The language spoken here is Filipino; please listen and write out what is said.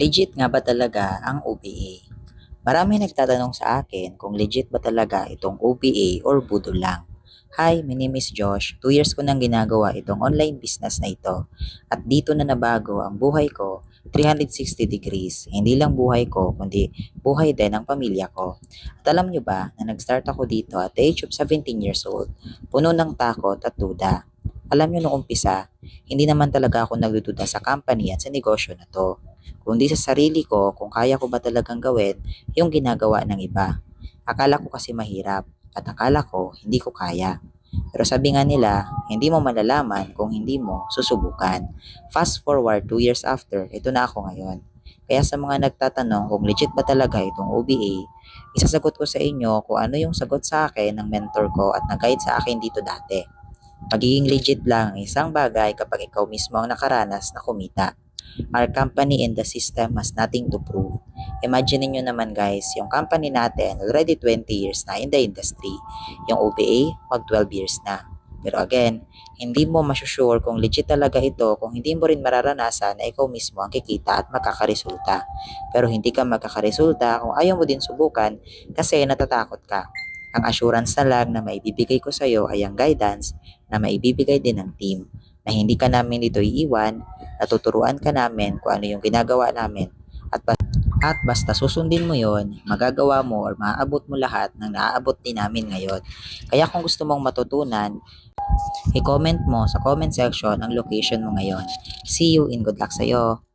Legit nga ba talaga ang OPA? Marami nagtatanong sa akin kung legit ba talaga itong OPA or budol lang. Hi, my name is Josh. 2 years ko nang ginagawa itong online business na ito. At dito na nabago ang buhay ko 360 degrees. Hindi lang buhay ko, kundi buhay din ng pamilya ko. At alam nyo ba na nag-start ako dito at the age of 17 years old, puno ng takot at duda. Alam nyo nung umpisa, hindi naman talaga ako nagdududa sa company at sa negosyo na to, kundi sa sarili ko kung kaya ko ba talagang gawin yung ginagawa ng iba. Akala ko kasi mahirap at akala ko hindi ko kaya. Pero sabi nga nila, hindi mo malalaman kung hindi mo susubukan. Fast forward 2 years after, ito na ako ngayon. Kaya sa mga nagtatanong kung legit ba talaga itong OBA, isasagot ko sa inyo kung ano yung sagot sa akin ng mentor ko at nag-guide sa akin dito dati. Magiging legit lang ang isang bagay kapag ikaw mismo ang nakaranas na kumita. Our company and the system has nothing to prove. Imagine niyo naman guys, yung company natin already 20 years na in the industry. Yung OPA, mag 12 years na. Pero again, hindi mo masusure kung legit talaga ito kung hindi mo rin mararanasan na ikaw mismo ang kikita at makakaresulta. Pero hindi ka magkakaresulta kung ayaw mo din subukan kasi natatakot ka. Ang assurance na lang na maibibigay ko sa iyo ay ang guidance na maibibigay din ng team, na hindi ka namin dito iiwan, natuturuan ka namin kung ano yung ginagawa namin, at basta susundin mo yon, magagawa mo or maaabot mo lahat ng naaabot din namin ngayon. Kaya kung gusto mong matutunan, i-comment mo sa comment section ang location mo ngayon. See you in good luck sa'yo!